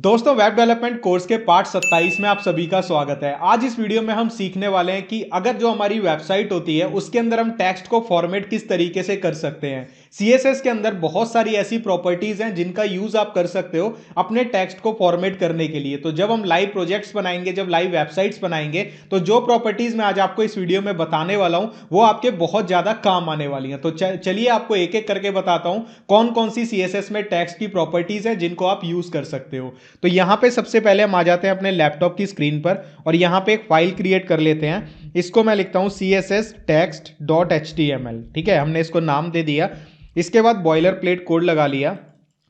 दोस्तों, web development course के part 27 में आप सभी का स्वागत है। आज इस वीडियो में हम सीखने वाले हैं कि अगर जो हमारी वेबसाइट होती है उसके अंदर हम टेक्स्ट को फॉर्मेट किस तरीके से कर सकते हैं। सीएसएस के अंदर बहुत सारी ऐसी प्रॉपर्टीज हैं जिनका यूज आप कर सकते हो अपने टेक्स्ट को फॉर्मेट करने के लिए। तो जब हम लाइव प्रोजेक्ट्स बनाएंगे, जब लाइव वेबसाइट्स बनाएंगे, तो जो प्रॉपर्टीज मैं आज आपको इस वीडियो में बताने वाला हूं वो आपके बहुत ज्यादा काम आने वाली हैं। तो चलिए आपको एक एक करके बताता हूं कौन कौन सी सीएसएस में टेक्स्ट की प्रॉपर्टीज है जिनको आप यूज कर सकते हो। तो यहां पे सबसे पहले हम आ जाते हैं अपने लैपटॉप की स्क्रीन पर और यहां पे एक फाइल क्रिएट कर लेते हैं। इसको मैं लिखता हूं css-text.html। ठीक है, हमने इसको नाम दे दिया। इसके बाद बॉयलर प्लेट कोड लगा लिया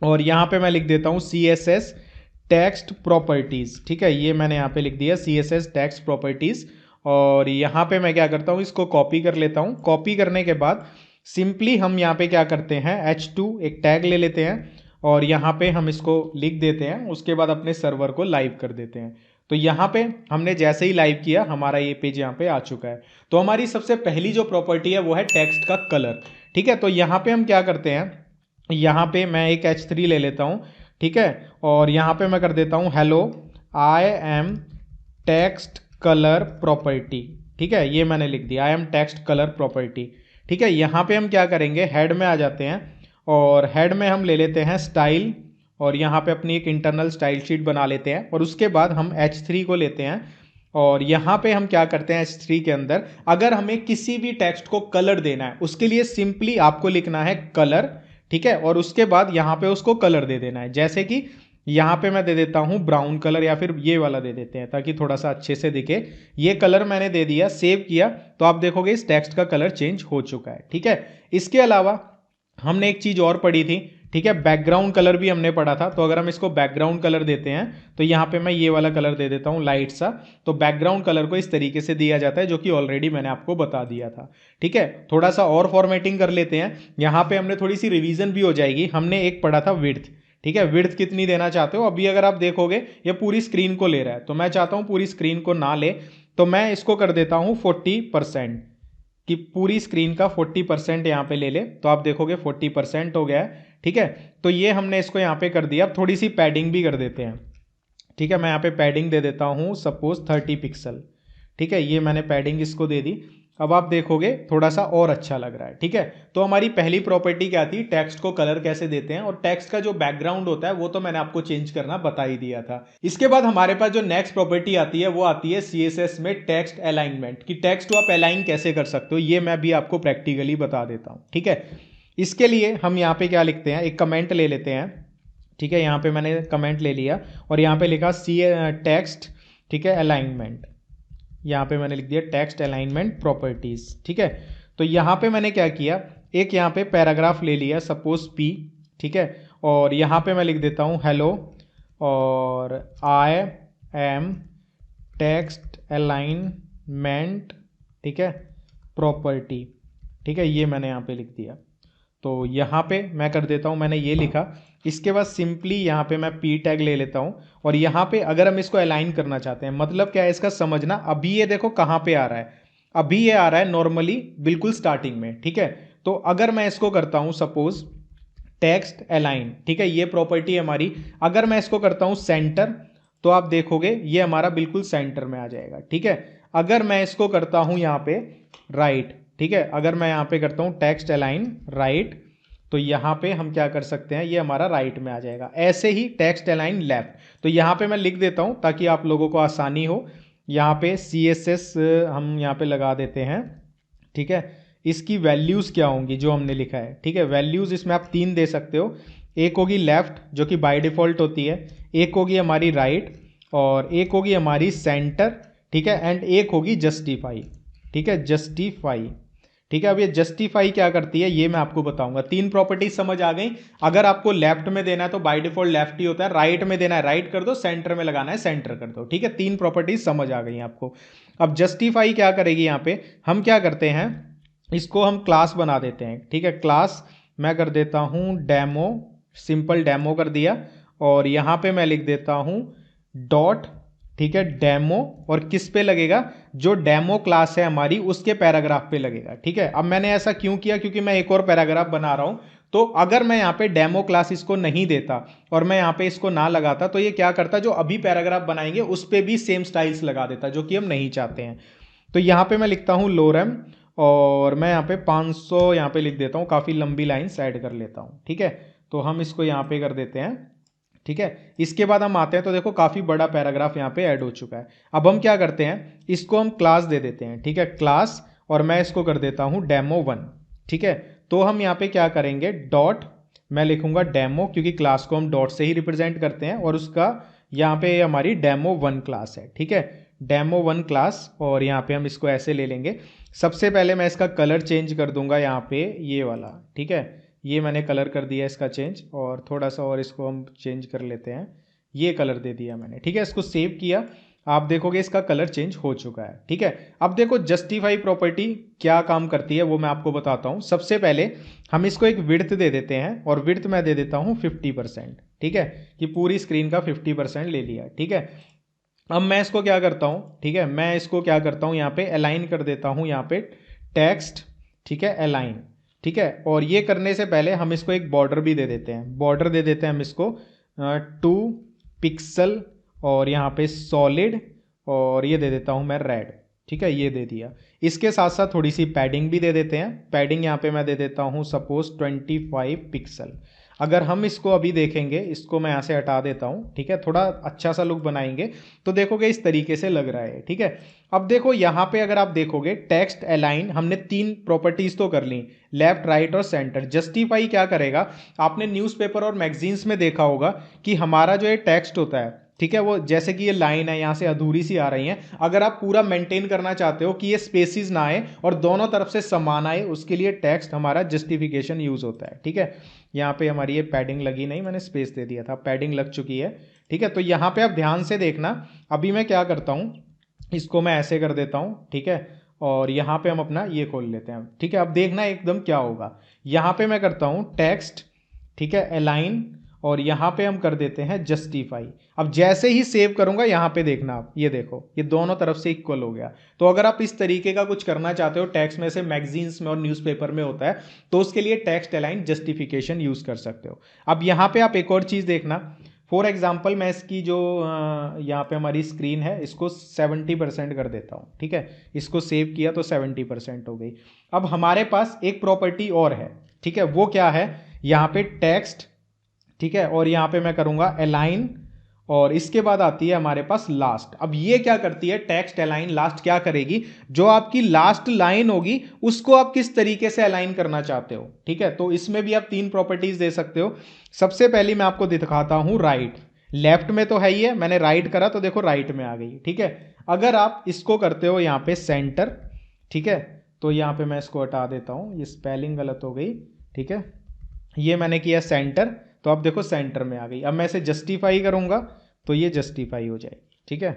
और यहां पे मैं लिख देता हूं css टेक्स्ट प्रॉपर्टीज। ठीक है, ये मैंने यहां पे लिख दिया css टेक्स्ट प्रॉपर्टीज। और यहां पे मैं क्या करता हूं, इसको कॉपी कर लेता हूं। कॉपी करने के बाद सिंपली हम यहां पे क्या करते हैं, h2 एक टैग ले लेते हैं और यहाँ पे हम इसको लिख देते हैं। उसके बाद अपने सर्वर को लाइव कर देते हैं। तो यहाँ पे हमने जैसे ही लाइव किया हमारा ये पेज यहाँ पे आ चुका है। तो हमारी सबसे पहली जो प्रॉपर्टी है वो है टेक्स्ट का कलर। ठीक है, तो यहाँ पे हम क्या करते हैं, यहाँ पे मैं एक H3 ले लेता हूँ। ठीक है, और यहाँ पे मैं कर देता हूँ hello I am text colour property. ठीक है, ये मैंने लिख दिया, I am text colour property. ठीक है, यहाँ पे हम क्या करेंगे, हेड में आ जाते हैं और हेड में हम ले लेते हैं स्टाइल और यहाँ पे अपनी एक इंटरनल स्टाइल शीट बना लेते हैं। और उसके बाद हम H3 को लेते हैं और यहाँ पे हम क्या करते हैं, H3 के अंदर अगर हमें किसी भी टेक्स्ट को कलर देना है उसके लिए सिंपली आपको लिखना है कलर। ठीक है, और उसके बाद यहाँ पे उसको कलर दे देना है। जैसे कि यहाँ पे मैं दे देता हूँ ब्राउन कलर या फिर ये वाला दे देते हैं ताकि थोड़ा सा अच्छे से दिखे। ये कलर मैंने दे दिया, सेव किया तो आप देखोगे इस टेक्स्ट का कलर चेंज हो चुका है। ठीक है, इसके अलावा हमने एक चीज और पढ़ी थी। ठीक है, बैकग्राउंड कलर भी हमने पढ़ा था। तो अगर हम इसको बैकग्राउंड कलर देते हैं तो यहाँ पे मैं ये वाला कलर दे देता हूँ लाइट सा। तो बैकग्राउंड कलर को इस तरीके से दिया जाता है जो कि ऑलरेडी मैंने आपको बता दिया था। ठीक है, थोड़ा सा और फॉर्मेटिंग कर लेते हैं। यहाँ पे हमने थोड़ी सी रिवीजन भी हो जाएगी। हमने एक पढ़ा था विड्थ। ठीक है, विड्थ कितनी देना चाहते हो। अभी अगर आप देखोगे ये पूरी स्क्रीन को ले रहा है, तो मैं चाहता हूँ पूरी स्क्रीन को ना ले, तो मैं इसको कर देता हूँ 40% कि पूरी स्क्रीन का 40% यहाँ पे ले ले। तो आप देखोगे 40% हो गया है। ठीक है, तो ये हमने इसको यहाँ पे कर दिया। अब थोड़ी सी पैडिंग भी कर देते हैं। ठीक है, मैं यहाँ पे पैडिंग दे देता हूँ सपोज 30 पिक्सल। ठीक है, ये मैंने पैडिंग इसको दे दी। अब आप देखोगे थोड़ा सा और अच्छा लग रहा है। ठीक है, तो हमारी पहली प्रॉपर्टी क्या थी, टेक्स्ट को कलर कैसे देते हैं। और टेक्स्ट का जो बैकग्राउंड होता है वो तो मैंने आपको चेंज करना बता ही दिया था। इसके बाद हमारे पास जो नेक्स्ट प्रॉपर्टी आती है वो आती है सीएसएस में टेक्स्ट अलाइनमेंट, कि टेक्स्ट को आप अलाइन कैसे कर सकते हो। ये मैं भी आपको प्रैक्टिकली बता देता हूँ। ठीक है, इसके लिए हम यहाँ पे क्या लिखते हैं, एक कमेंट ले लेते हैं। ठीक है, यहाँ पे मैंने कमेंट ले लिया और यहाँ पे लिखा टेक्स्ट, ठीक है, अलाइनमेंट। यहाँ पे मैंने लिख दिया टेक्स्ट अलाइनमेंट प्रॉपर्टीज। ठीक है, तो यहाँ पे मैंने क्या किया, एक यहाँ पे पैराग्राफ ले लिया सपोज P। ठीक है, और यहाँ पे मैं लिख देता हूँ हेलो और आई एम टेक्स्ट अलाइनमेंट, ठीक है, प्रॉपर्टी। ठीक है, ये मैंने यहाँ पे लिख दिया। तो यहाँ पे मैं कर देता हूँ, मैंने ये लिखा। इसके बाद सिंपली यहाँ पे मैं P टैग ले लेता हूँ और यहाँ पे अगर हम इसको अलाइन करना चाहते हैं, मतलब क्या है इसका समझना। अभी ये देखो कहाँ पे आ रहा है, अभी ये आ रहा है नॉर्मली बिल्कुल स्टार्टिंग में। ठीक है, तो अगर मैं इसको करता हूँ सपोज टेक्स्ट अलाइन, ठीक है, ये प्रॉपर्टी हमारी, अगर मैं इसको करता हूँ सेंटर तो आप देखोगे ये हमारा बिल्कुल सेंटर में आ जाएगा। ठीक है, अगर मैं इसको करता हूँ यहाँ पे राइट, ठीक है, अगर मैं यहाँ पे करता हूँ टेक्स्ट अलाइन राइट, तो यहाँ पे हम क्या कर सकते हैं, ये हमारा राइट में आ जाएगा। ऐसे ही टेक्स्ट अलाइन लेफ्ट, तो यहाँ पे मैं लिख देता हूँ ताकि आप लोगों को आसानी हो। यहाँ पे CSS हम यहाँ पे लगा देते हैं। ठीक है, इसकी वैल्यूज़ क्या होंगी जो हमने लिखा है। ठीक है, वैल्यूज़ इसमें आप 3 दे सकते हो। एक होगी लेफ्ट जो कि बाय डिफ़ॉल्ट होती है, एक होगी हमारी राइट और एक होगी हमारी सेंटर। ठीक है, एंड एक होगी जस्टिफाई। ठीक है, जस्टिफाई। ठीक है, अब ये जस्टिफाई क्या करती है ये मैं आपको बताऊंगा। 3 प्रॉपर्टी समझ आ गई। अगर आपको लेफ्ट में देना है तो बाय डिफॉल्ट लेफ्ट ही होता है, राइट में देना है राइट कर दो, सेंटर में लगाना है सेंटर कर दो। ठीक है, 3 प्रॉपर्टी समझ आ गई आपको। अब जस्टिफाई क्या करेगी, यहाँ पे हम क्या करते हैं, इसको हम क्लास बना देते हैं। ठीक है, क्लास मैं कर देता हूँ डेमो, सिंपल डेमो कर दिया और यहाँ पे मैं लिख देता हूँ डॉट, ठीक है, डेमो, और किस पे लगेगा, जो डेमो क्लास है हमारी उसके पैराग्राफ पे लगेगा। ठीक है, अब मैंने ऐसा क्यों किया, क्योंकि मैं एक और पैराग्राफ बना रहा हूं तो अगर मैं यहाँ पे डेमो क्लास इसको नहीं देता और मैं यहाँ पे इसको ना लगाता तो ये क्या करता, जो अभी पैराग्राफ बनाएंगे उस पर भी सेम स्टाइल्स लगा देता, जो कि हम नहीं चाहते हैं। तो यहाँ पे मैं लिखता हूँ लोरेम और मैं यहाँ पे 500 यहाँ पे लिख देता हूँ, काफ़ी लंबी लाइन्स ऐड कर लेता हूँ। ठीक है, तो हम इसको यहाँ पे कर देते हैं। ठीक है, इसके बाद हम आते हैं तो देखो काफ़ी बड़ा पैराग्राफ यहाँ पे ऐड हो चुका है। अब हम क्या करते हैं, इसको हम क्लास दे देते हैं। ठीक है, क्लास, और मैं इसको कर देता हूँ डेमो1। ठीक है, तो हम यहाँ पे क्या करेंगे, डॉट, मैं लिखूंगा डेमो, क्योंकि क्लास को हम डॉट से ही रिप्रेजेंट करते हैं, और उसका यहाँ पे हमारी डेमो1 क्लास है। ठीक है, डेमो1 क्लास, और यहाँ पे हम इसको ऐसे ले लेंगे। सबसे पहले मैं इसका कलर चेंज कर दूंगा यहाँ पे ये वाला। ठीक है, ये मैंने कलर कर दिया इसका चेंज, और थोड़ा सा और इसको हम चेंज कर लेते हैं, ये कलर दे दिया मैंने। ठीक है, इसको सेव किया, आप देखोगे इसका कलर चेंज हो चुका है। ठीक है, अब देखो जस्टिफाई प्रॉपर्टी क्या काम करती है वो मैं आपको बताता हूँ। सबसे पहले हम इसको एक विड्थ दे देते हैं, और विड्थ मैं दे देता हूँ 50%। ठीक है, कि पूरी स्क्रीन का 50% ले लिया। ठीक है, अब मैं इसको क्या करता हूँ, ठीक है, मैं इसको क्या करता हूँ, यहाँ पे अलाइन कर देता हूँ, यहाँ पे टेक्स्ट। ठीक है, अलाइन। ठीक है, और ये करने से पहले हम इसको एक बॉर्डर भी दे देते हैं। बॉर्डर दे देते हैं हम इसको 2 पिक्सल, और यहाँ पे सॉलिड, और ये दे देता हूँ मैं रेड। ठीक है, ये दे दिया। इसके साथ साथ थोड़ी सी पैडिंग भी दे देते हैं। पैडिंग यहाँ पे मैं दे देता हूँ सपोज 25 पिक्सल। अगर हम इसको अभी देखेंगे, इसको मैं यहाँ से हटा देता हूँ। ठीक है, थोड़ा अच्छा सा लुक बनाएंगे तो देखोगे इस तरीके से लग रहा है। ठीक है, अब देखो यहाँ पे अगर आप देखोगे टेक्स्ट अलाइन, हमने 3 प्रॉपर्टीज तो कर ली, लेफ्ट, राइट और सेंटर। जस्टिफाई क्या करेगा, आपने न्यूज़पेपर और मैगजीन्स में देखा होगा कि हमारा जो ये टेक्स्ट होता है, ठीक है, वो जैसे कि ये लाइन है यहाँ से अधूरी सी आ रही है, अगर आप पूरा मेंटेन करना चाहते हो कि ये स्पेसिस ना आए और दोनों तरफ से समान आए, उसके लिए टेक्स्ट हमारा जस्टिफिकेशन यूज होता है। ठीक है, यहाँ पे हमारी ये पैडिंग लगी नहीं, मैंने स्पेस दे दिया था, पैडिंग लग चुकी है। ठीक है, तो यहाँ पे आप ध्यान से देखना, अभी मैं क्या करता हूँ, इसको मैं ऐसे कर देता हूँ। ठीक है, और यहाँ पे हम अपना ये खोल लेते हैं। ठीक है, अब देखना एकदम क्या होगा, यहाँ पे मैं करता हूँ टेक्स्ट, ठीक है, अलाइन, और यहाँ पे हम कर देते हैं जस्टिफाई। अब जैसे ही सेव करूंगा, यहाँ पे देखना आप, ये देखो ये दोनों तरफ से इक्वल हो गया। तो अगर आप इस तरीके का कुछ करना चाहते हो, टेक्स्ट में से मैगजीन्स में और न्यूज़पेपर में होता है, तो उसके लिए टेक्स्ट अलाइन जस्टिफिकेशन यूज कर सकते हो। अब यहाँ पे आप एक और चीज़ देखना, फॉर एग्जाम्पल मैं इसकी जो यहाँ पे हमारी स्क्रीन है, इसको 70% कर देता हूँ। ठीक है, इसको सेव किया तो 70% हो गई। अब हमारे पास एक प्रॉपर्टी और है। ठीक है, वो क्या है, यहाँ पे टेक्स्ट, ठीक है, और यहाँ पे मैं करूंगा अलाइन, और इसके बाद आती है हमारे पास लास्ट। अब ये क्या करती है, टेक्स्ट अलाइन लास्ट क्या करेगी, जो आपकी लास्ट लाइन होगी उसको आप किस तरीके से अलाइन करना चाहते हो। ठीक है, तो इसमें भी आप 3 प्रॉपर्टीज दे सकते हो। सबसे पहली मैं आपको दिखाता हूं राइट। लेफ्ट में तो है ही है, मैंने राइट करा तो देखो राइट में आ गई। ठीक है, अगर आप इसको करते हो यहाँ पे सेंटर, ठीक है, तो यहाँ पे मैं इसको हटा देता हूँ, ये स्पेलिंग गलत हो गई। ठीक है, ये मैंने किया सेंटर, तो अब देखो सेंटर में आ गई। अब मैं इसे जस्टिफाई करूंगा तो ये जस्टिफाई हो जाएगी। ठीक है,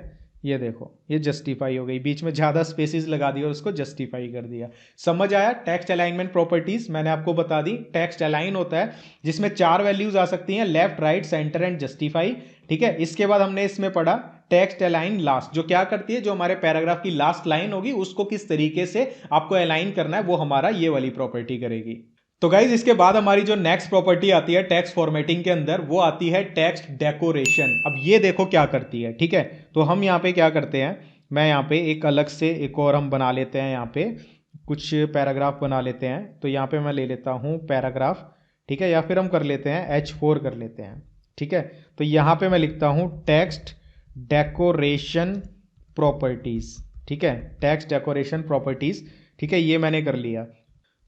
ये देखो ये जस्टिफाई हो गई, बीच में ज़्यादा स्पेसिस लगा दिया और उसको जस्टिफाई कर दिया। समझ आया। टेक्स्ट अलाइनमेंट प्रॉपर्टीज मैंने आपको बता दी। टेक्स्ट अलाइन होता है जिसमें 4 वैल्यूज आ सकती हैं, left, right, centre and justify. ठीक है, इसके बाद हमने इसमें पढ़ा टेक्स्ट अलाइन लास्ट, जो क्या करती है, जो हमारे पैराग्राफ की लास्ट लाइन होगी उसको किस तरीके से आपको अलाइन करना है, वो हमारा ये वाली प्रॉपर्टी करेगी। तो गाइज इसके बाद हमारी जो नेक्स्ट प्रॉपर्टी आती है टेक्स्ट फॉर्मेटिंग के अंदर, वो आती है टेक्स्ट डेकोरेशन। अब ये देखो क्या करती है। ठीक है, तो हम यहाँ पे क्या करते हैं, मैं यहाँ पे एक अलग से एक और हम बना लेते हैं, यहाँ पे कुछ पैराग्राफ बना लेते हैं। तो यहाँ पे मैं ले लेता हूँ पैराग्राफ, ठीक है, या फिर हम कर लेते हैं H4 कर लेते हैं। ठीक है, तो यहाँ पे मैं लिखता हूँ टेक्स्ट डेकोरेशन प्रॉपर्टीज। ठीक है, टेक्स्ट डेकोरेशन प्रॉपर्टीज। ठीक है, ये मैंने कर लिया।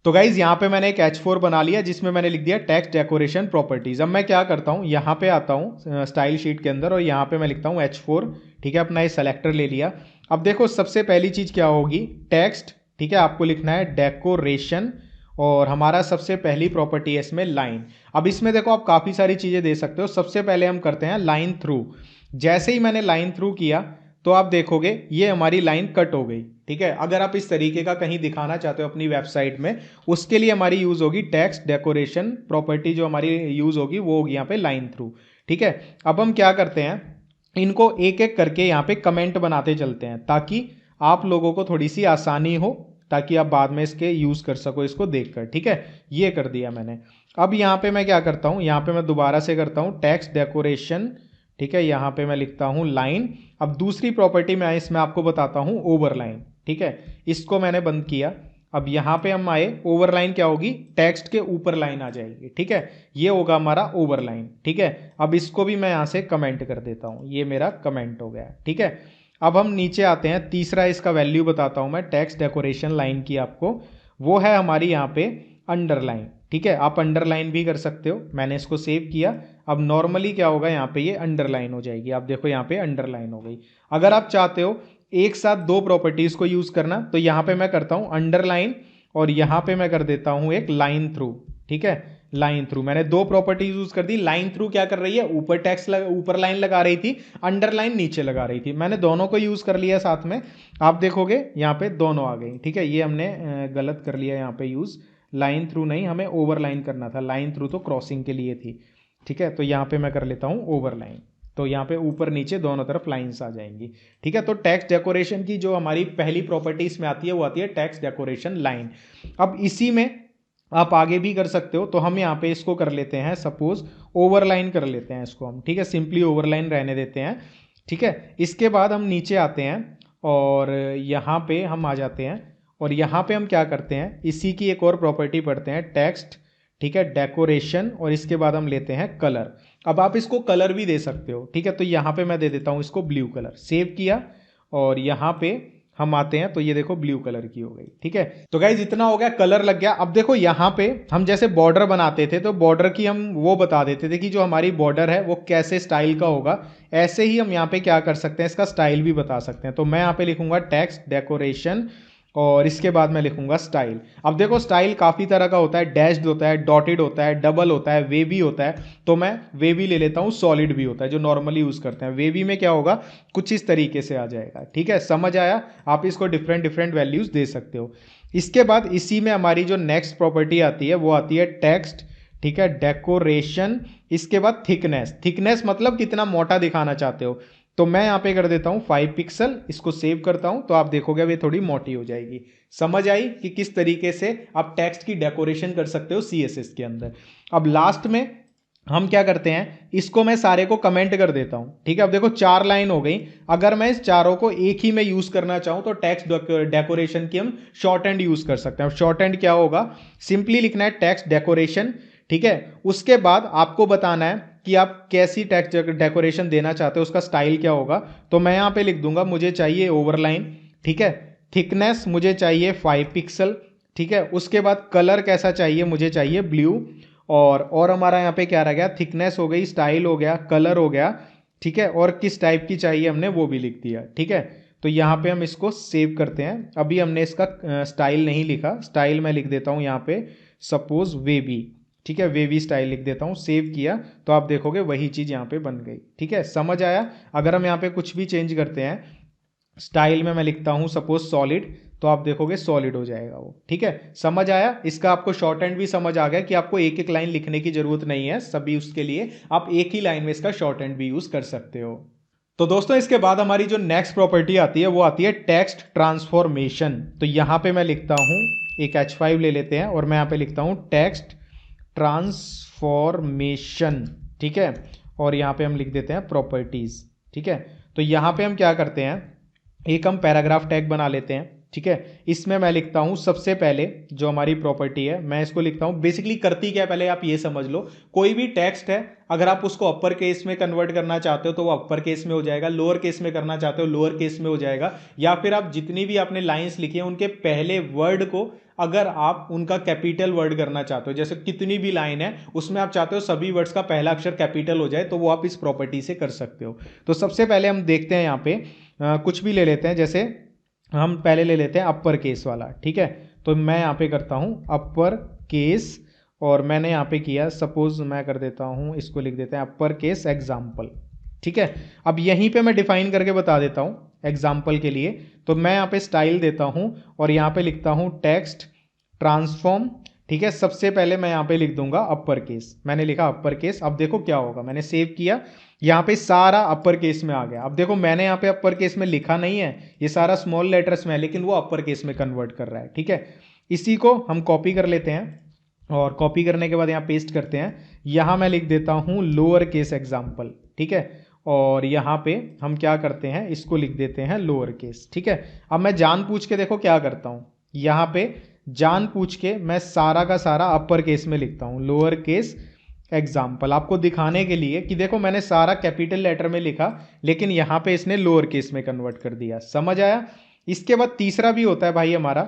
तो गाइज यहाँ पे मैंने एक H4 बना लिया जिसमें मैंने लिख दिया टेक्स्ट डेकोरेशन प्रॉपर्टीज। अब मैं क्या करता हूँ, यहाँ पे आता हूँ स्टाइल शीट के अंदर और यहाँ पे मैं लिखता हूँ H4। ठीक है, अपना ये सेलेक्टर ले लिया। अब देखो सबसे पहली चीज क्या होगी, टेक्स्ट। ठीक है, आपको लिखना है डेकोरेशन, और हमारा सबसे पहली प्रॉपर्टी है इसमें लाइन। अब इसमें देखो आप काफ़ी सारी चीज़ें दे सकते हो। सबसे पहले हम करते हैं लाइन थ्रू। जैसे ही मैंने लाइन थ्रू किया तो आप देखोगे ये हमारी लाइन कट हो गई। ठीक है, अगर आप इस तरीके का कहीं दिखाना चाहते हो अपनी वेबसाइट में, उसके लिए हमारी यूज़ होगी टेक्स्ट डेकोरेशन प्रॉपर्टी। जो हमारी यूज़ होगी वो होगी यहाँ पे लाइन थ्रू। ठीक है, अब हम क्या करते हैं, इनको एक एक करके यहाँ पे कमेंट बनाते चलते हैं ताकि आप लोगों को थोड़ी सी आसानी हो, ताकि आप बाद में इसके यूज़ कर सको इसको देखकर। ठीक है, ये कर दिया मैंने। अब यहाँ पे मैं क्या करता हूँ, यहाँ पे मैं दोबारा से करता हूँ टेक्स्ट डेकोरेशन, ठीक है, यहाँ पे मैं लिखता हूँ लाइन। अब दूसरी प्रॉपर्टी मैं इसमें आपको बताता हूँ ओवरलाइन, ठीक है, इसको मैंने बंद किया। अब यहाँ पे हम आए, ओवरलाइन क्या होगी, टेक्स्ट के ऊपर लाइन आ जाएगी, ठीक है, ये होगा हमारा ओवरलाइन, ठीक है। अब इसको भी मैं यहाँ से कमेंट कर देता हूँ, ये मेरा कमेंट हो गया, ठीक है। अब हम नीचे आते हैं, तीसरा इसका वैल्यू बताता हूँ मैं टेक्स्ट डेकोरेशन लाइन की आपको, वो है हमारी यहाँ पे अंडरलाइन, ठीक है। आप अंडरलाइन भी कर सकते हो, मैंने इसको सेव किया। अब नॉर्मली क्या होगा, यहाँ पे ये अंडरलाइन हो जाएगी, आप देखो यहाँ पे अंडरलाइन हो गई। अगर आप चाहते हो एक साथ दो प्रॉपर्टीज को यूज करना, तो यहाँ पे मैं करता हूँ अंडरलाइन और यहाँ पे मैं कर देता हूँ एक लाइन थ्रू, ठीक है, लाइन थ्रू। मैंने दो प्रॉपर्टीज यूज कर दी। लाइन थ्रू क्या कर रही है, ऊपर टेक्स्ट ऊपर लाइन लगा रही थी, अंडरलाइन नीचे लगा रही थी, मैंने दोनों को यूज कर लिया साथ में। आप देखोगे यहाँ पे दोनों आ गई, ठीक है। ये हमने गलत कर लिया यहाँ पे यूज, लाइन थ्रू नहीं, हमें ओवरलाइन करना था, लाइन थ्रू तो क्रॉसिंग के लिए थी, ठीक है। तो यहाँ पे मैं कर लेता हूँ ओवरलाइन, तो यहाँ पे ऊपर नीचे दोनों तरफ लाइंस आ जाएंगी, ठीक है। तो टेक्स्ट डेकोरेशन की जो हमारी पहली प्रॉपर्टी इसमें आती है वो आती है टेक्स्ट डेकोरेशन लाइन। अब इसी में आप आगे भी कर सकते हो, तो हम यहाँ पे इसको कर लेते हैं, सपोज ओवरलाइन कर लेते हैं इसको हम, ठीक है, सिंपली ओवरलाइन रहने देते हैं, ठीक है। इसके बाद हम नीचे आते हैं और यहाँ पे हम आ जाते हैं और यहाँ पे हम क्या करते हैं, इसी की एक और प्रॉपर्टी पढ़ते हैं, टेक्स्ट, ठीक है, डेकोरेशन, और इसके बाद हम लेते हैं कलर। अब आप इसको कलर भी दे सकते हो, ठीक है। तो यहाँ पे मैं दे देता हूँ इसको ब्लू कलर, सेव किया और यहाँ पे हम आते हैं तो ये देखो ब्लू कलर की हो गई, ठीक है। तो गाइज इतना हो गया, कलर लग गया। अब देखो यहाँ पे हम जैसे बॉर्डर बनाते थे तो बॉर्डर की हम वो बता देते थे कि जो हमारी बॉर्डर है वो कैसे स्टाइल का होगा, ऐसे ही हम यहाँ पे क्या कर सकते हैं, इसका स्टाइल भी बता सकते हैं। तो मैं यहाँ पे लिखूंगा टेक्स्ट डेकोरेशन और इसके बाद मैं लिखूंगा स्टाइल। अब देखो स्टाइल काफ़ी तरह का होता है, डैश्ड होता है, डॉटेड होता है, डबल होता है, वेवी होता है। तो मैं वेवी ले लेता हूँ, सॉलिड भी होता है जो नॉर्मली यूज़ करते हैं। वेवी में क्या होगा, कुछ इस तरीके से आ जाएगा, ठीक है, समझ आया। आप इसको डिफरेंट डिफरेंट वैल्यूज़ दे सकते हो। इसके बाद इसी में हमारी जो नेक्स्ट प्रॉपर्टी आती है वो आती है टेक्स्ट, ठीक है, डेकोरेशन। इसके बाद थिकनेस, थिकनेस मतलब कितना मोटा दिखाना चाहते हो, तो मैं यहाँ पे कर देता हूँ 5 पिक्सल, इसको सेव करता हूँ तो आप देखोगे वे थोड़ी मोटी हो जाएगी। समझ आई कि किस तरीके से आप टेक्स्ट की डेकोरेशन कर सकते हो CSS के अंदर। अब लास्ट में हम क्या करते हैं, इसको मैं सारे को कमेंट कर देता हूं, ठीक है। अब देखो 4 लाइन हो गई। अगर मैं इस चारों को एक ही में यूज करना चाहूं तो टेक्स्ट डेकोरेशन की हम शॉर्ट हैंड यूज कर सकते हैं। शॉर्ट हैंड क्या होगा, सिंपली लिखना है टेक्स्ट डेकोरेशन, ठीक है। उसके बाद आपको बताना है कि आप कैसी टेक्स्ट डेकोरेशन देना चाहते हो, उसका स्टाइल क्या होगा। तो मैं यहाँ पे लिख दूंगा मुझे चाहिए ओवरलाइन, ठीक है, थिकनेस मुझे चाहिए 5 पिक्सल, ठीक है। उसके बाद कलर कैसा चाहिए, मुझे चाहिए ब्लू, और हमारा यहाँ पे क्या रह गया, थिकनेस हो गई, स्टाइल हो गया, कलर हो गया, ठीक है, और किस टाइप की चाहिए हमने वो भी लिख दिया, ठीक है। तो यहाँ पे हम इसको सेव करते हैं। अभी हमने इसका स्टाइल नहीं लिखा, स्टाइल मैं लिख देता हूँ यहाँ पे सपोज वेवी, ठीक है, वेवी स्टाइल लिख देता हूँ, सेव किया तो आप देखोगे वही चीज़ यहाँ पे बन गई, ठीक है, समझ आया। अगर हम यहाँ पे कुछ भी चेंज करते हैं, स्टाइल में मैं लिखता हूँ सपोज सॉलिड, तो आप देखोगे सॉलिड हो जाएगा वो, ठीक है, समझ आया। इसका आपको शॉर्ट हैंड भी समझ आ गया कि आपको एक एक लाइन लिखने की जरूरत नहीं है, सभी उसके लिए आप एक ही लाइन में इसका शॉर्ट हैंड भी यूज कर सकते हो। तो दोस्तों इसके बाद हमारी जो नेक्स्ट प्रॉपर्टी आती है वो आती है टेक्स्ट ट्रांसफॉर्मेशन। तो यहाँ पे मैं लिखता हूँ एक H5 ले लेते हैं और मैं यहाँ पे लिखता हूँ टेक्स्ट ट्रांसफॉर्मेशन, ठीक है, और यहाँ पे हम लिख देते हैं प्रॉपर्टीज, ठीक है। तो यहाँ पे हम क्या करते हैं, एक हम पैराग्राफ टैग बना लेते हैं, ठीक है। इसमें मैं लिखता हूं सबसे पहले जो हमारी प्रॉपर्टी है मैं इसको लिखता हूं, बेसिकली करती क्या है पहले आप ये समझ लो। कोई भी टेक्स्ट है अगर आप उसको अपर केस में कन्वर्ट करना चाहते हो तो वो अपर केस में हो जाएगा, लोअर केस में करना चाहते हो लोअर केस में हो जाएगा, या फिर आप जितनी भी आपने लाइंस लिखी हैं उनके पहले वर्ड को अगर आप उनका कैपिटल वर्ड करना चाहते हो, जैसे कितनी भी लाइन है उसमें आप चाहते हो सभी वर्ड्स का पहला अक्षर कैपिटल हो जाए, तो वो आप इस प्रॉपर्टी से कर सकते हो। तो सबसे पहले हम देखते हैं यहाँ पे कुछ भी ले लेते हैं, जैसे हम पहले ले लेते हैं अपर केस वाला, ठीक है। तो मैं यहाँ पे करता हूँ अपर केस और मैंने यहाँ पे किया सपोज मैं कर देता हूँ, इसको लिख देते हैं अपर केस एग्जाम्पल, ठीक है। अब यहीं पे मैं डिफाइन करके बता देता हूँ एग्जाम्पल के लिए। तो मैं यहाँ पे स्टाइल देता हूँ और यहाँ पे लिखता हूँ टेक्स्ट ट्रांसफॉर्म, ठीक है। सबसे पहले मैं यहाँ पे लिख दूंगा अपर केस, मैंने लिखा अपर केस। अब देखो क्या होगा, मैंने सेव किया, यहाँ पे सारा अपर केस में आ गया। अब देखो मैंने यहाँ पे अपर केस में लिखा नहीं है, ये सारा स्मॉल लेटर्स में है, लेकिन वो अपर केस में कन्वर्ट कर रहा है, ठीक है। इसी को हम कॉपी कर लेते हैं और कॉपी करने के बाद यहाँ पेस्ट करते हैं। यहाँ मैं लिख देता हूँ लोअर केस एग्जाम्पल, ठीक है। और यहाँ पे हम क्या करते हैं, इसको लिख देते हैं लोअर केस, ठीक है। अब मैं जानबूझ के देखो क्या करता हूँ, यहाँ पे जानबूझ के मैं सारा का सारा अपर केस में लिखता हूँ, लोअर केस एग्जाम्पल, आपको दिखाने के लिए कि देखो मैंने सारा कैपिटल लेटर में लिखा लेकिन यहाँ पे इसने लोअर केस में कन्वर्ट कर दिया। समझ आया। इसके बाद तीसरा भी होता है भाई हमारा,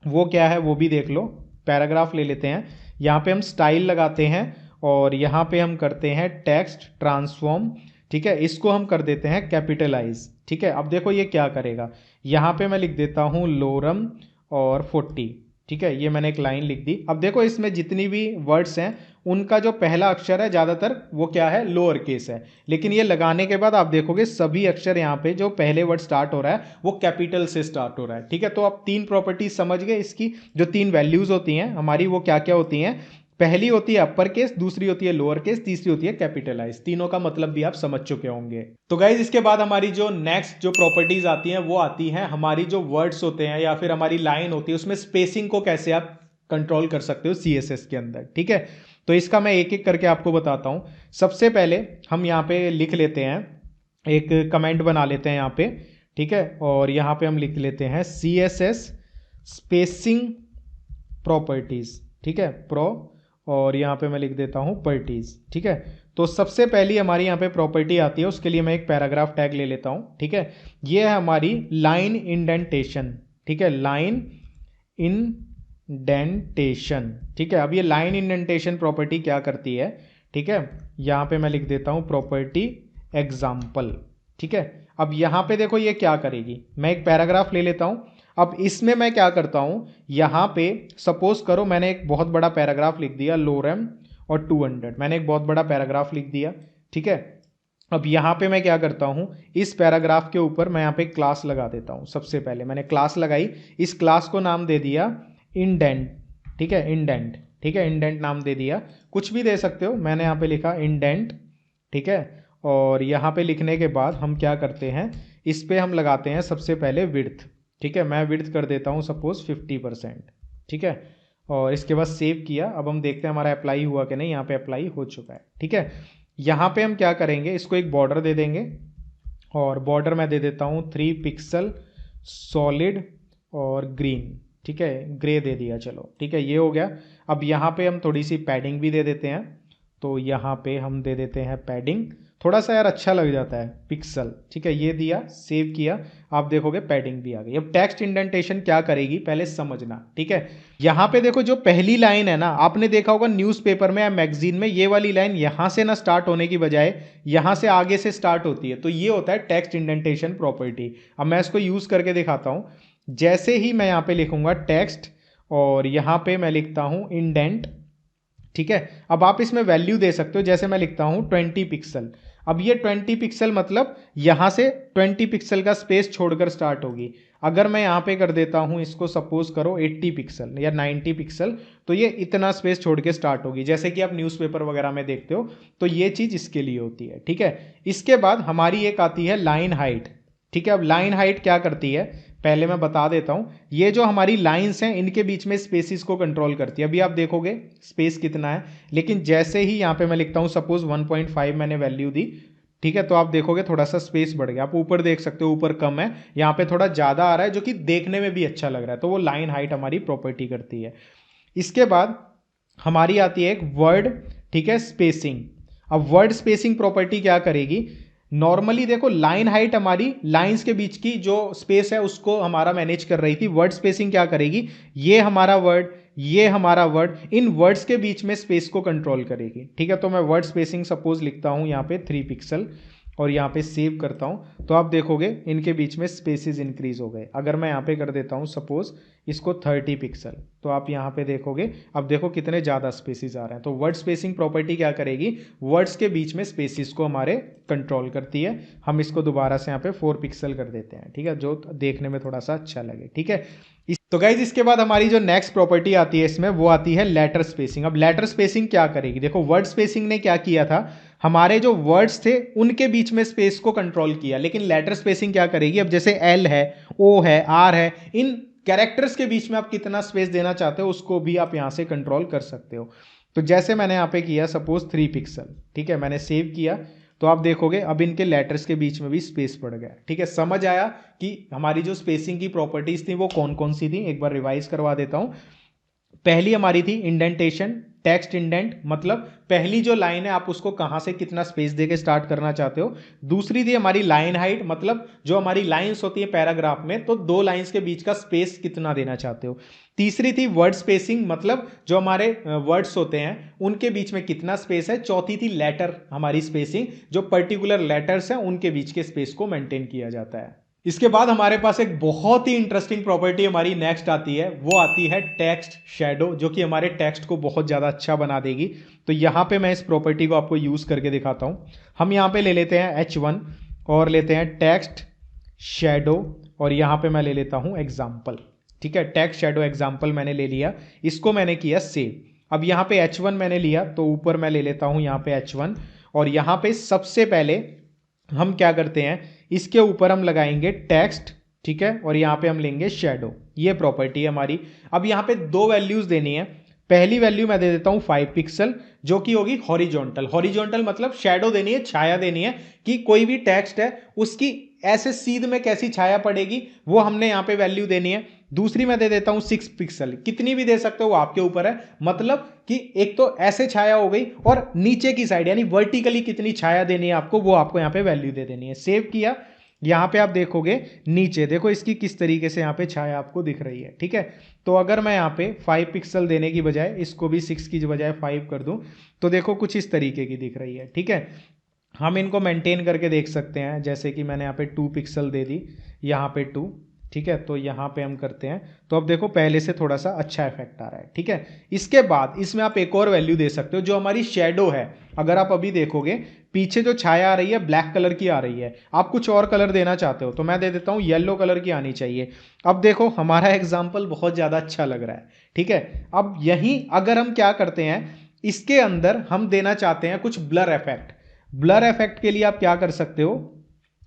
वो क्या है वो भी देख लो। पैराग्राफ ले लेते हैं, यहाँ पे हम स्टाइल लगाते हैं और यहाँ पे हम करते हैं टेक्स्ट ट्रांसफॉर्म, ठीक है। इसको हम कर देते हैं कैपिटलाइज, ठीक है। अब देखो ये क्या करेगा, यहाँ पे मैं लिख देता हूँ लोरम और 40, ठीक है। ये मैंने एक लाइन लिख दी। अब देखो इसमें जितनी भी वर्ड्स हैं उनका जो पहला अक्षर है ज़्यादातर वो क्या है, लोअर केस है, लेकिन ये लगाने के बाद आप देखोगे सभी अक्षर यहाँ पे जो पहले वर्ड स्टार्ट हो रहा है वो कैपिटल से स्टार्ट हो रहा है, ठीक है। तो आप तीन प्रॉपर्टीज समझ गए इसकी, जो तीन वैल्यूज होती हैं हमारी वो क्या क्या होती हैं। पहली होती है अपर केस, दूसरी होती है लोअर केस, तीसरी होती है कैपिटलाइज। तीनों का मतलब भी आप समझ चुके होंगे। तो गाइज इसके बाद हमारी जो नेक्स्ट जो प्रॉपर्टीज आती हैं वो आती हैं हमारी जो वर्ड्स होते हैं या फिर हमारी लाइन होती है उसमें स्पेसिंग को कैसे आप कंट्रोल कर सकते हो सीएसएस के अंदर, ठीक है। तो इसका मैं एक एक करके आपको बताता हूं। सबसे पहले हम यहाँ पे लिख लेते हैं, एक कमेंट बना लेते हैं यहाँ पे, ठीक है। और यहाँ पे हम लिख लेते हैं सीएसएस स्पेसिंग प्रॉपर्टीज, ठीक है, प्रो, और यहाँ पे मैं लिख देता हूँ पर्टीज, ठीक है। तो सबसे पहली हमारी यहाँ पे प्रॉपर्टी आती है, उसके लिए मैं एक पैराग्राफ टैग ले लेता हूँ, ठीक है। ये है हमारी लाइन इंडेंटेशन, ठीक है, लाइन इंडेंटेशन, ठीक है। अब ये लाइन इंडेंटेशन प्रॉपर्टी क्या करती है, ठीक है। यहाँ पे मैं लिख देता हूँ प्रॉपर्टी एग्जाम्पल, ठीक है। अब यहाँ पे देखो ये क्या करेगी, मैं एक पैराग्राफ ले लेता हूँ। अब इसमें मैं क्या करता हूं, यहां पे सपोज करो मैंने एक बहुत बड़ा पैराग्राफ लिख दिया लोरम और 200, मैंने एक बहुत बड़ा पैराग्राफ लिख दिया, ठीक है। अब यहां पे मैं क्या करता हूं, इस पैराग्राफ के ऊपर मैं यहां पे क्लास लगा देता हूं। सबसे पहले मैंने क्लास लगाई, इस क्लास को नाम दे दिया इंडेंट, ठीक है, इंडेंट, ठीक है, इंडेंट नाम दे दिया, कुछ भी दे सकते हो, मैंने यहाँ पे लिखा इंडेंट, ठीक है। और यहाँ पे लिखने के बाद हम क्या करते हैं, इस पे हम लगाते हैं सबसे पहले विड्थ, ठीक है। मैं विड्थ कर देता हूँ सपोज 50%, ठीक है। और इसके बाद सेव किया। अब हम देखते हैं हमारा अप्लाई हुआ कि नहीं, यहाँ पे अप्लाई हो चुका है, ठीक है। यहाँ पे हम क्या करेंगे, इसको एक बॉर्डर दे देंगे और बॉर्डर मैं दे देता हूँ 3 पिक्सल सॉलिड और ग्रीन, ठीक है, ग्रे दे दिया, चलो ठीक है, ये हो गया। अब यहाँ पे हम थोड़ी सी पैडिंग भी दे देते हैं, तो यहाँ पे हम दे देते हैं पैडिंग, थोड़ा सा यार अच्छा लग जाता है पिक्सल, ठीक है। ये दिया, सेव किया, आप देखोगे पैडिंग भी आ गई। अब टेक्स्ट इंडेंटेशन क्या करेगी पहले समझना, ठीक है। यहाँ पे देखो जो पहली लाइन है ना, आपने देखा होगा न्यूज़पेपर में या मैगजीन में, ये वाली लाइन यहाँ से ना स्टार्ट होने की बजाय यहाँ से आगे से स्टार्ट होती है, तो ये होता है टेक्स्ट इंडेंटेशन प्रॉपर्टी। अब मैं इसको यूज करके दिखाता हूँ। जैसे ही मैं यहाँ पे लिखूंगा टेक्स्ट और यहाँ पे मैं लिखता हूँ इंडेंट, ठीक है। अब आप इसमें वैल्यू दे सकते हो, जैसे मैं लिखता हूँ 20 पिक्सल। अब ये 20 पिक्सल मतलब यहाँ से 20 पिक्सल का स्पेस छोड़कर स्टार्ट होगी। अगर मैं यहाँ पे कर देता हूँ इसको सपोज करो 80 पिक्सल या 90 पिक्सल, तो ये इतना स्पेस छोड़ के स्टार्ट होगी, जैसे कि आप न्यूज़पेपर वगैरह में देखते हो। तो ये चीज़ इसके लिए होती है, ठीक है। इसके बाद हमारी एक आती है लाइन हाइट, ठीक है। अब लाइन हाइट क्या करती है पहले मैं बता देता हूं। ये जो हमारी लाइंस हैं इनके बीच में स्पेसिस को कंट्रोल करती है। अभी आप देखोगे स्पेस कितना है, लेकिन जैसे ही यहां पे मैं लिखता हूं सपोज 1.5 मैंने वैल्यू दी, ठीक है, तो आप देखोगे थोड़ा सा स्पेस बढ़ गया। आप ऊपर देख सकते हो, ऊपर कम है, यहाँ पे थोड़ा ज्यादा आ रहा है, जो कि देखने में भी अच्छा लग रहा है, तो वो लाइन हाइट हमारी प्रॉपर्टी करती है। इसके बाद हमारी आती है एक वर्ड, ठीक है, स्पेसिंग। अब वर्ड स्पेसिंग प्रॉपर्टी क्या करेगी, नॉर्मली देखो लाइन हाइट हमारी लाइंस के बीच की जो स्पेस है उसको हमारा मैनेज कर रही थी। वर्ड स्पेसिंग क्या करेगी, ये हमारा वर्ड, ये हमारा वर्ड, इन वर्ड्स के बीच में स्पेस को कंट्रोल करेगी, ठीक है। तो मैं वर्ड स्पेसिंग सपोज लिखता हूं यहाँ पे 3 पिक्सल और यहाँ पे सेव करता हूं, तो आप देखोगे इनके बीच में स्पेसिस इंक्रीज हो गए। अगर मैं यहाँ पे कर देता हूँ सपोज इसको 30 पिक्सल, तो आप यहाँ पे देखोगे, अब देखो कितने ज़्यादा स्पेसिस आ रहे हैं। तो वर्ड स्पेसिंग प्रॉपर्टी क्या करेगी, वर्ड्स के बीच में स्पेसिस को हमारे कंट्रोल करती है। हम इसको दोबारा से यहाँ पे 4 पिक्सल कर देते हैं, ठीक है, जो देखने में थोड़ा सा अच्छा लगे, ठीक है। तो गाइज इसके बाद हमारी जो नेक्स्ट प्रॉपर्टी आती है इसमें, वो आती है लेटर स्पेसिंग। अब लेटर स्पेसिंग क्या करेगी, देखो वर्ड स्पेसिंग ने क्या किया था, हमारे जो वर्ड्स थे उनके बीच में स्पेस को कंट्रोल किया, लेकिन लेटर स्पेसिंग क्या करेगी, अब जैसे एल है, ओ है, आर है, इन कैरेक्टर्स के बीच में आप कितना स्पेस देना चाहते हो उसको भी आप यहाँ से कंट्रोल कर सकते हो। तो जैसे मैंने यहाँ पे किया सपोज 3 पिक्सल, ठीक है, मैंने सेव किया, तो आप देखोगे अब इनके लेटर्स के बीच में भी स्पेस पड़ गया। ठीक है, समझ आया कि हमारी जो स्पेसिंग की प्रॉपर्टीज थी वो कौन कौन सी थी। एक बार रिवाइज करवा देता हूं। पहली हमारी थी इंडेंटेशन, टेक्स्ट इंडेंट, मतलब पहली जो लाइन है आप उसको कहां से कितना स्पेस देके स्टार्ट करना चाहते हो। दूसरी थी हमारी लाइन हाइट, मतलब जो हमारी लाइंस होती है पैराग्राफ में, तो 2 लाइंस के बीच का स्पेस कितना देना चाहते हो। तीसरी थी वर्ड स्पेसिंग, मतलब जो हमारे वर्ड्स होते हैं उनके बीच में कितना स्पेस है। चौथी थी लेटर हमारी स्पेसिंग, जो पर्टिकुलर लेटर्स हैं उनके बीच के स्पेस को मेंटेन किया जाता है। इसके बाद हमारे पास एक बहुत ही इंटरेस्टिंग प्रॉपर्टी हमारी नेक्स्ट आती है, वो आती है टेक्स्ट शैडो, जो कि हमारे टेक्स्ट को बहुत ज़्यादा अच्छा बना देगी। तो यहाँ पे मैं इस प्रॉपर्टी को आपको यूज़ करके दिखाता हूँ। हम यहाँ पे ले लेते हैं H1 और लेते हैं टेक्स्ट शैडो, और यहाँ पे मैं ले लेता हूँ एग्जाम्पल। ठीक है, टेक्स्ट शैडो एग्जाम्पल मैंने ले लिया, इसको मैंने किया सेव। अब यहाँ पे H1 मैंने लिया तो ऊपर मैं ले लेता हूँ यहाँ पे H1, और यहाँ पे सबसे पहले हम क्या करते हैं, इसके ऊपर हम लगाएंगे टेक्स्ट, ठीक है, और यहां पे हम लेंगे शैडो। ये प्रॉपर्टी है हमारी। अब यहां पे 2 वैल्यूज देनी है। पहली वैल्यू मैं दे देता हूं 5 पिक्सल, जो कि होगी हॉरिजॉन्टल। हॉरिजॉन्टल मतलब शैडो देनी है, छाया देनी है, कि कोई भी टेक्स्ट है उसकी ऐसे सीध में कैसी छाया पड़ेगी वो हमने यहां पे वैल्यू देनी है। दूसरी मैं दे देता हूं 6 पिक्सल, कितनी भी दे सकते हो वो आपके ऊपर है, मतलब कि एक तो ऐसे छाया हो गई, और नीचे की साइड यानी वर्टिकली कितनी छाया देनी है आपको, वो आपको यहां पे वैल्यू दे देनी है। सेव किया, यहां पे आप देखोगे नीचे देखो इसकी किस तरीके से यहां पे छाया आपको दिख रही है। ठीक है, तो अगर मैं यहां पे 5 पिक्सल देने की बजाय इसको भी 6 की बजाय 5 कर दूं, तो देखो कुछ इस तरीके की दिख रही है। ठीक है, हम इनको मेंटेन करके देख सकते हैं, जैसे कि मैंने यहाँ पे 2 पिक्सल दे दी, यहाँ पे 2, ठीक है, तो यहाँ पे हम करते हैं, तो अब देखो पहले से थोड़ा सा अच्छा इफेक्ट आ रहा है। ठीक है, इसके बाद इसमें आप एक और वैल्यू दे सकते हो, जो हमारी शेडो है। अगर आप अभी देखोगे पीछे जो छाया आ रही है ब्लैक कलर की आ रही है, आप कुछ और कलर देना चाहते हो तो मैं दे देता हूँ येलो कलर की आनी चाहिए। अब देखो हमारा एग्जाम्पल बहुत ज़्यादा अच्छा लग रहा है। ठीक है, अब यहीं अगर हम क्या करते हैं, इसके अंदर हम देना चाहते हैं कुछ ब्लर इफेक्ट। ब्लर इफेक्ट के लिए आप क्या कर सकते हो,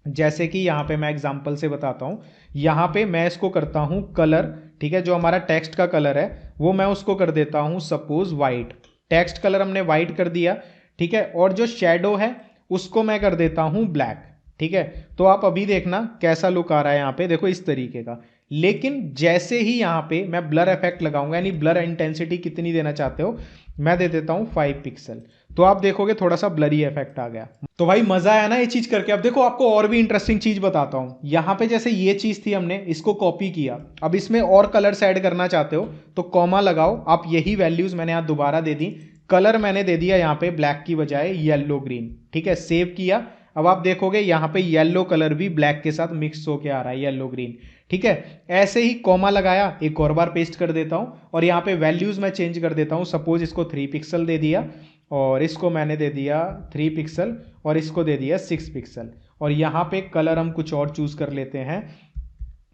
जैसे कि यहां पे मैं एग्जांपल से बताता हूं। यहां पे मैं इसको करता हूं कलर, ठीक है, जो हमारा टेक्स्ट का कलर है वो मैं उसको कर देता हूं सपोज वाइट। टेक्स्ट कलर हमने वाइट कर दिया, ठीक है, और जो शेडो है उसको मैं कर देता हूं ब्लैक। ठीक है, तो आप अभी देखना कैसा लुक आ रहा है यहां पे, देखो इस तरीके का। लेकिन जैसे ही यहां पे मैं ब्लर इफेक्ट लगाऊंगा, यानी ब्लर इंटेंसिटी कितनी देना चाहते हो, मैं दे देता हूं 5 पिक्सल, तो आप देखोगे थोड़ा सा ब्लरी इफेक्ट आ गया। तो भाई मजा आया ना ये चीज करके। अब देखो आपको और भी इंटरेस्टिंग चीज बताता हूं। यहां पे जैसे ये चीज थी, हमने इसको कॉपी किया, अब इसमें और कलर्स ऐड करना चाहते हो तो कॉमा लगाओ। आप यही वैल्यूज मैंने यहां दोबारा दे दी, कलर मैंने दे दिया यहां पे ब्लैक की बजाय येलो ग्रीन। ठीक है, सेव किया। अब आप देखोगे यहां पे येलो कलर भी ब्लैक के साथ मिक्स होके आ रहा है, येलो ग्रीन। ठीक है, ऐसे ही कॉमा लगाया, एक और बार पेस्ट कर देता हूं, और यहां पे वैल्यूज मैं चेंज कर देता हूं। सपोज इसको 3 पिक्सल दे दिया, और इसको मैंने दे दिया 3 पिक्सल, और इसको दे दिया 6 पिक्सल। और यहाँ पे कलर हम कुछ और चूज कर लेते हैं।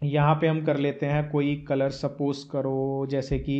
यहाँ पे हम कर लेते हैं कोई कलर, सपोज करो जैसे कि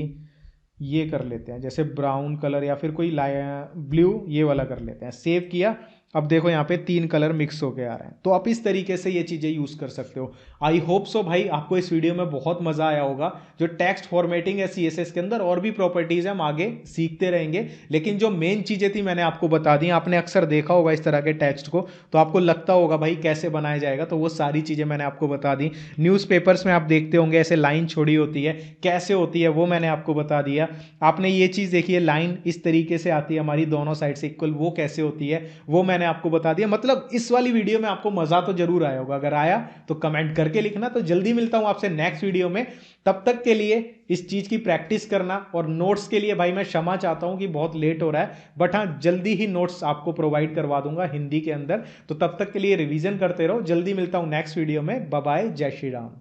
ये कर लेते हैं, जैसे ब्राउन कलर या फिर कोई ब्लू, ये वाला कर लेते हैं। सेव किया, अब देखो यहाँ पे 3 कलर मिक्स होके आ रहे हैं। तो आप इस तरीके से ये चीज़ें यूज़ कर सकते हो। आई होप सो भाई आपको इस वीडियो में बहुत मज़ा आया होगा। जो टेक्स्ट फॉर्मेटिंग है CSS के अंदर, और भी प्रॉपर्टीज़ हैं हम आगे सीखते रहेंगे, लेकिन जो मेन चीज़ें थी मैंने आपको बता दी। आपने अक्सर देखा होगा इस तरह के टेक्स्ट को, तो आपको लगता होगा भाई कैसे बनाया जाएगा, तो वो सारी चीज़ें मैंने आपको बता दी। न्यूज़पेपर्स में आप देखते होंगे ऐसे लाइन छोड़ी होती है, कैसे होती है वो मैंने आपको बता दिया। आपने ये चीज़ देखी है, लाइन इस तरीके से आती है हमारी दोनों साइड से इक्वल, वो कैसे होती है वो मैंने आपको बता दिया। मतलब इस वाली वीडियो में आपको मजा तो जरूर आया होगा। अगर आया तो कमेंट करके लिखना। तो जल्दी मिलता हूं आपसे नेक्स्ट वीडियो में, तब तक के लिए इस चीज की प्रैक्टिस करना। और नोट्स के लिए भाई मैं क्षमा चाहता हूं कि बहुत लेट हो रहा है, बट हाँ जल्दी ही नोट्स आपको प्रोवाइड करवा दूंगा हिंदी के अंदर। तो तब तक के लिए रिवीजन करते रहो। जल्दी मिलता हूं नेक्स्ट वीडियो में। बाय बाय, जय श्री राम।